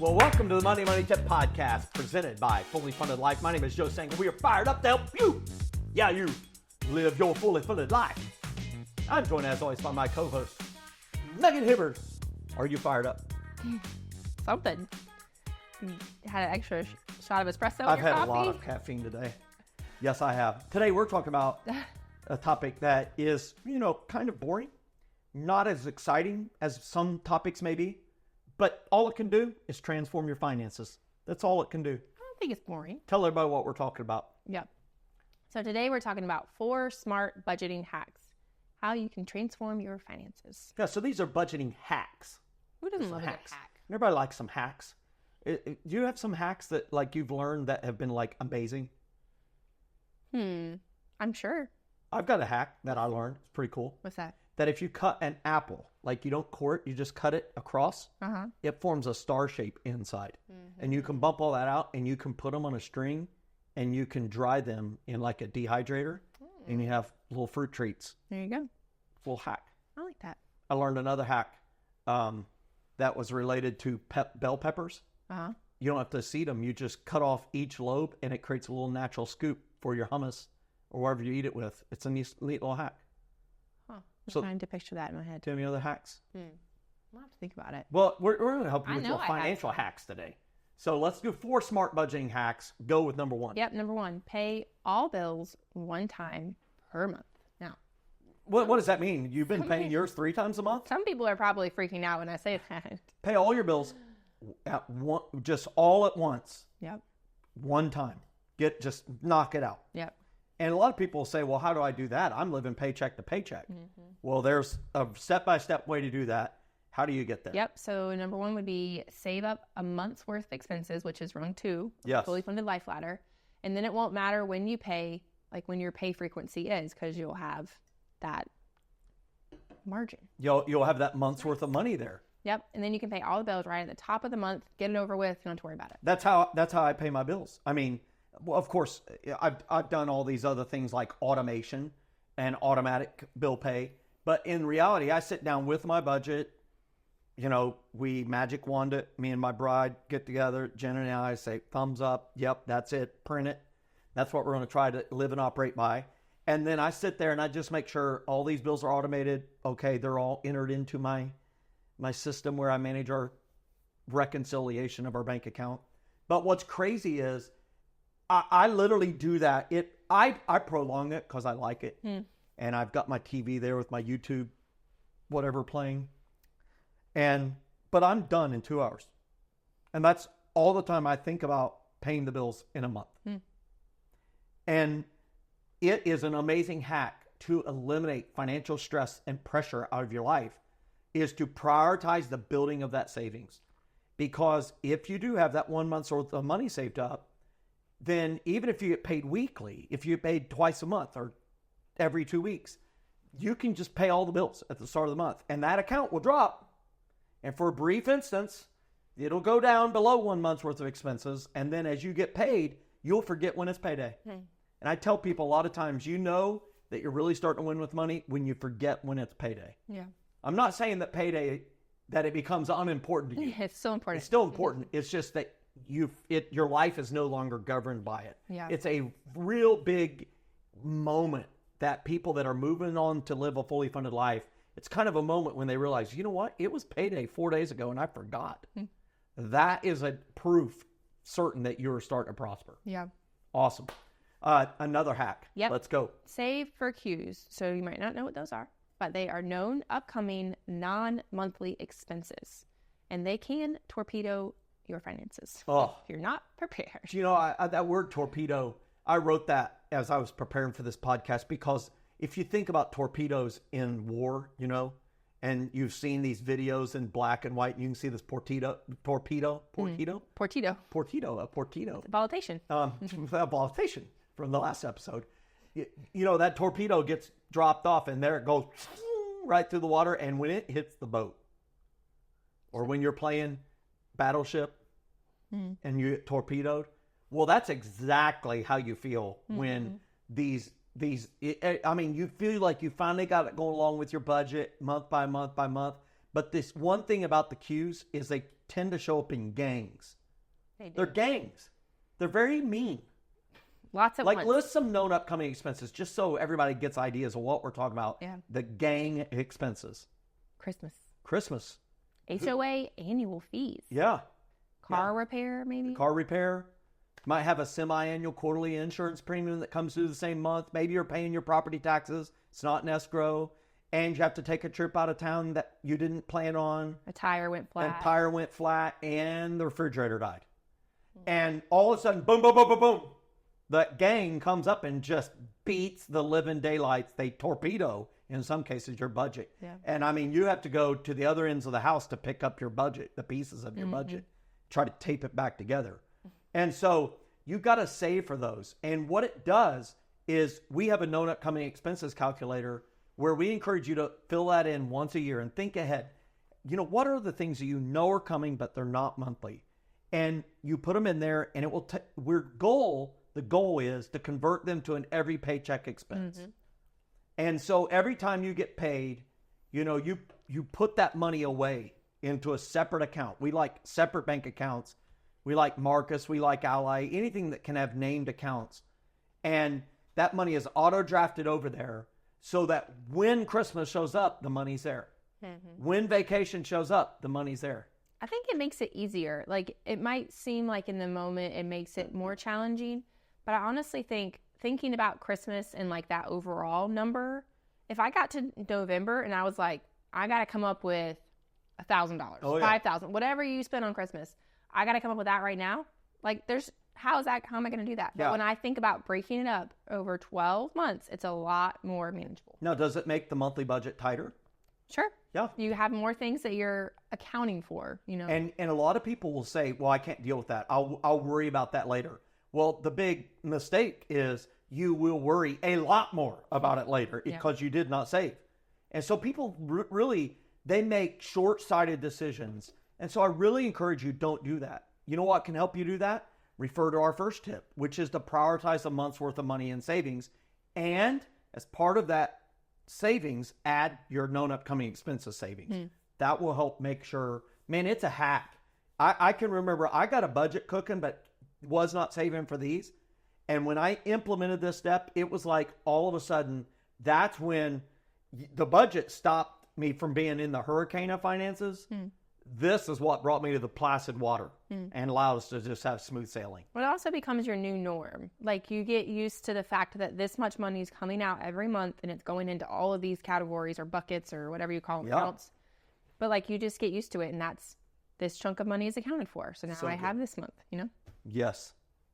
Well, welcome to the Money Tip Podcast presented by Fully Funded Life. My name is Joe Sanger. We are fired up to help you. Yeah, you live your fully funded life. I'm joined as always by my co-host, Megan Hibbers. Are you fired up? Something. You had an extra shot of espresso I've in your had coffee? a lot of caffeine today. Yes, I have. Today we're talking about a topic that is, kind of boring, not as exciting as some topics may be, but all it can do is transform your finances. That's all it can do. I don't think it's boring. Tell everybody what we're talking about. Yep. So today we're talking about 4 smart budgeting hacks, how you can transform your finances. Yeah, so these are budgeting hacks. Who doesn't love a good Hacks. hack? Everybody likes some hacks. Do you have some hacks that you've learned that have been amazing? I'm sure. I've got a hack that I learned. It's pretty cool. What's that? That if you cut an apple, you don't core it, you just cut it across, it forms a star shape inside. And you can bump all that out and you can put them on a string and you can dry them in a dehydrator and you have little fruit treats. There you go. Full hack. I like that. I learned another hack that was related to bell peppers. You don't have to seed them. You just cut off each lobe and it creates a little natural scoop for your hummus or whatever you eat it with. It's a neat little hack. I'm trying to picture that in my head. Do you have any other hacks? I'll have to think about it. Well, we're going to help you I with know your I financial hacks today. So let's do 4 smart budgeting hacks. Go with number 1. Yep, number 1, pay all bills one time per month. Now, What does that mean? You've been paying yours 3 times a month? some people are probably freaking out when I say that. Pay all your bills just all at once, Yep, one time. Just knock it out. yep. And a lot of people say, well, how do I do that? I'm living paycheck to paycheck. Well, there's a step-by-step way to do that. How do you get there? Yep. So number 1 would be save up a month's worth of expenses, which is rung 2, Yes. fully funded life ladder. And then it won't matter when you pay, when your pay frequency is, because you'll have that margin. You'll have that month's worth of money there. Yep. And then you can pay all the bills right at the top of the month, get it over with. You don't have to worry about it. That's how I pay my bills. I mean, well, of course, I've done all these other things like automation and automatic bill pay. But in reality, I sit down with my budget. We magic wand it. Me and my bride get together. Jen and I say, thumbs up. Yep, that's it. Print it. That's what we're going to try to live and operate by. And then I sit there and I just make sure all these bills are automated. Okay, they're all entered into my system where I manage our reconciliation of our bank account. But what's crazy is I literally do that. I prolong it because I like it. And I've got my TV there with my YouTube, whatever playing. But I'm done in 2 hours. And that's all the time I think about paying the bills in a month. And it is an amazing hack to eliminate financial stress and pressure out of your life is to prioritize the building of that savings. Because if you do have that 1 month's worth of money saved up, then even if you get paid weekly, if you get paid twice a month or every 2 weeks, you can just pay all the bills at the start of the month. And that account will drop. And for a brief instance, it'll go down below 1 month's worth of expenses. And then as you get paid, you'll forget when it's payday. And I tell people a lot of times, that you're really starting to win with money when you forget when it's payday. Yeah. I'm not saying that payday, that it becomes unimportant to you. It's so important. It's still important. It's just that your life is no longer governed by it. Yeah. It's a real big moment that people that are moving on to live a fully funded life, it's kind of a moment when they realize, you know what? It was payday 4 days ago and I forgot. That is a proof certain that you're starting to prosper. Yeah. Awesome. Another hack. Yep. Let's go. Save for Qs. So you might not know what those are, but they are known upcoming non-monthly expenses, and they can torpedo your finances if you're not prepared. That word torpedo, I wrote that as I was preparing for this podcast because if you think about torpedoes in war, and you've seen these videos in black and white, and you can see this torpedo. Volatile. Volatile from the last episode. That torpedo gets dropped off and there it goes right through the water. And when it hits the boat, or when you're playing Battleship and you get torpedoed, well, that's exactly how you feel when you feel like you finally got it going along with your budget month by month by month. But this one thing about the queues is they tend to show up in gangs. They're gangs. They're very mean. Lots of like list some known upcoming expenses just so everybody gets ideas of what we're talking about. Yeah. The gang expenses. Christmas. HOA annual fees. Yeah. Car repair, maybe. Car repair. Might have a semi-annual quarterly insurance premium that comes through the same month. Maybe you're paying your property taxes. It's not an escrow. And you have to take a trip out of town that you didn't plan on. A tire went flat. And the refrigerator died. And all of a sudden, boom, boom, boom, boom, boom. The gang comes up and just beats the living daylights. They torpedo, in some cases, your budget. Yeah. And I mean, you have to go to the other ends of the house to pick up your budget, the pieces of your budget, try to tape it back together. And so you've got to save for those. And what it does is we have a known upcoming expenses calculator where we encourage you to fill that in once a year and think ahead. You know, what are the things that you know are coming, but they're not monthly? And you put them in there, and it will the goal is to convert them to an every paycheck expense. And so every time you get paid, you know, you put that money away into a separate account. We like separate bank accounts. We like Marcus, we like Ally, anything that can have named accounts. And that money is auto drafted over there so that when Christmas shows up, the money's there. When vacation shows up, the money's there. I think it makes it easier. Like, it might seem like in the moment it makes it more challenging, but I honestly think thinking about Christmas and like that overall number, if I got to November and I was like, I got to come up with $1,000, $5,000, whatever you spend on Christmas, I got to come up with that right now. Like, how am I going to do that? But when I think about breaking it up over 12 months, it's a lot more manageable. Now, does it make the monthly budget tighter? Sure. Yeah. You have more things that you're accounting for, you know. And a lot of people will say, well, I can't deal with that. I'll worry about that later. Well, the big mistake is you will worry a lot more about it later because you did not save. And so people really, they make short-sighted decisions. And so I really encourage you, don't do that. You know what can help you do that? Refer to our first tip, which is to prioritize a month's worth of money in savings. And as part of that savings, add your known upcoming expenses savings. That will help make sure, man, it's a hack. I can remember I got a budget cooking, but was not saving for these. And when I implemented this step, it was like all of a sudden, that's when the budget stopped me from being in the hurricane of finances. This is what brought me to the placid water and allowed us to just have smooth sailing. Well, it also becomes your new norm. Like, you get used to the fact that this much money is coming out every month and it's going into all of these categories or buckets or whatever you call them, accounts. But like, you just get used to it, and that's this chunk of money is accounted for. So now I have this month, you know? Yes.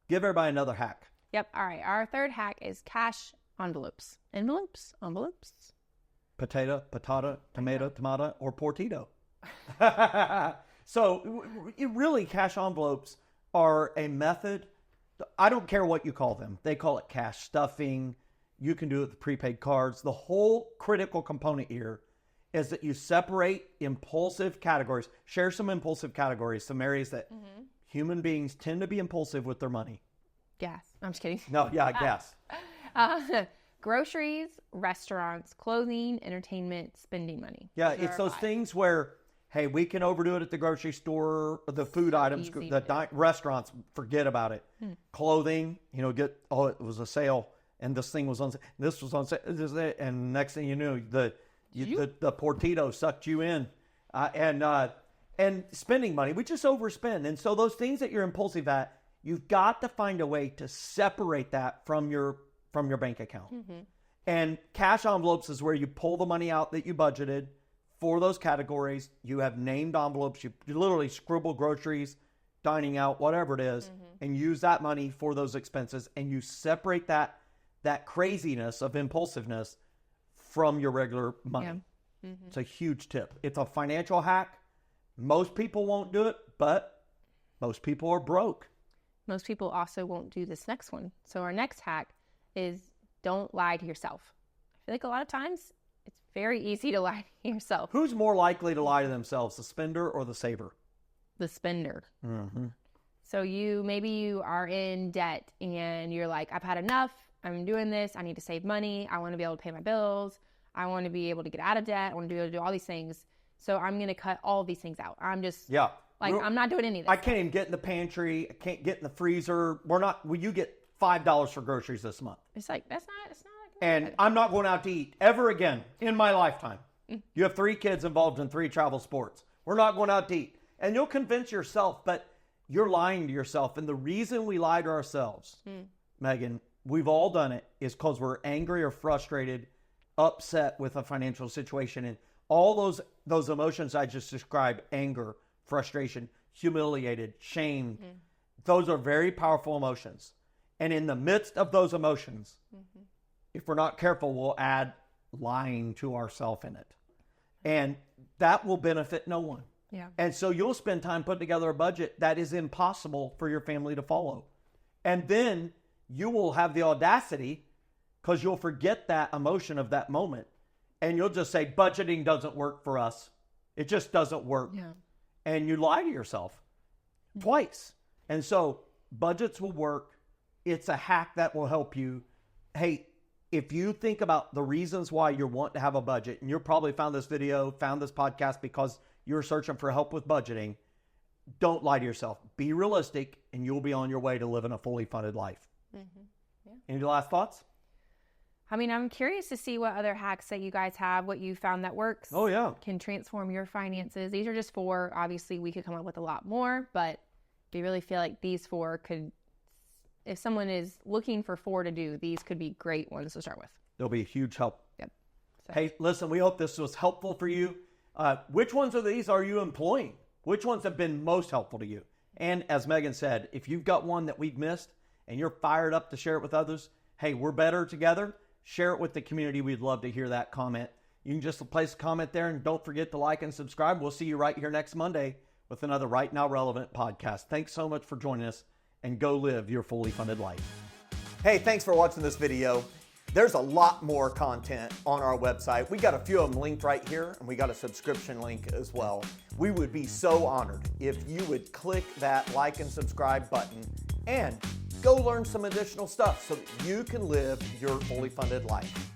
Give everybody another hack. Yep. All right. Our third hack is cash envelopes. Envelopes? Potato, patata, tomato, or portito. So really, cash envelopes are a method. I don't care what you call them. They call it cash stuffing. You can do it with prepaid cards. The whole critical component here is that you separate impulsive categories. Share some impulsive categories, some areas that human beings tend to be impulsive with their money. Gas. I'm just kidding. No, gas. Groceries, restaurants, clothing, entertainment, spending money. Yeah, it's those things where, hey, we can overdo it at the grocery store, the food items, restaurants, forget about it. Clothing, you know, it was a sale, and this thing was on sale. This was on sale, and next thing you knew, the portito sucked you in. And spending money, we just overspend. And so those things that you're impulsive at, you've got to find a way to separate that from your bank account. And cash envelopes is where you pull the money out that you budgeted for those categories. You have named envelopes. You literally scribble groceries, dining out, whatever it is, and use that money for those expenses. And you separate that craziness of impulsiveness from your regular money. It's a huge tip. It's a financial hack. Most people won't do it, but most people are broke. Most people also won't do this next one. So our next hack is don't lie to yourself. I feel like a lot of times it's very easy to lie to yourself. Who's more likely to lie to themselves, the spender or the saver? The spender. So maybe you are in debt and you're like, I've had enough. I'm doing this. I need to save money. I want to be able to pay my bills. I want to be able to get out of debt. I want to be able to do all these things. So I'm going to cut all these things out. I'm just Yeah. I'm not doing any of this. I can't even get in the pantry. I can't get in the freezer. You get $5 for groceries this month. It's like, it's not good. And I'm not going out to eat ever again in my lifetime. You have 3 kids involved in 3 travel sports. We're not going out to eat. And you'll convince yourself, but you're lying to yourself. And the reason we lie to ourselves, Megan, we've all done it, is because we're angry or frustrated, upset with a financial situation. And all those emotions I just described, anger, frustration, humiliated, shamed, those are very powerful emotions. And in the midst of those emotions, if we're not careful, we'll add lying to ourselves in it. And that will benefit no one. Yeah. And so you'll spend time putting together a budget that is impossible for your family to follow. And then you will have the audacity, because you'll forget that emotion of that moment. And you'll just say, budgeting doesn't work for us. It just doesn't work. Yeah. And you lie to yourself twice. And so budgets will work. It's a hack that will help you. Hey, if you think about the reasons why you want to have a budget, and you probably found this podcast because you're searching for help with budgeting, don't lie to yourself. Be realistic, and you'll be on your way to living a fully funded life. Yeah. Any last thoughts? I mean, I'm curious to see what other hacks that you guys have, what you found that works. Oh, yeah. Can transform your finances. These are just 4. Obviously, we could come up with a lot more, but we really feel like these 4 could, if someone is looking for 4 to do, these could be great ones to start with. They'll be a huge help. Yep. So. Hey, listen, we hope this was helpful for you. Which ones of these are you employing? Which ones have been most helpful to you? And as Megan said, if you've got one that we've missed and you're fired up to share it with others, hey, we're better together. Share it with the community. We'd love to hear that comment. You can just place a comment there, and don't forget to like and subscribe. We'll see you right here next Monday with another Right Now Relevant podcast. Thanks so much for joining us, and go live your fully funded life. Hey, thanks for watching this video. There's a lot more content on our website. We got a few of them linked right here, and we got a subscription link as well. We would be so honored if you would click that like and subscribe button and go learn some additional stuff so that you can live your fully funded life.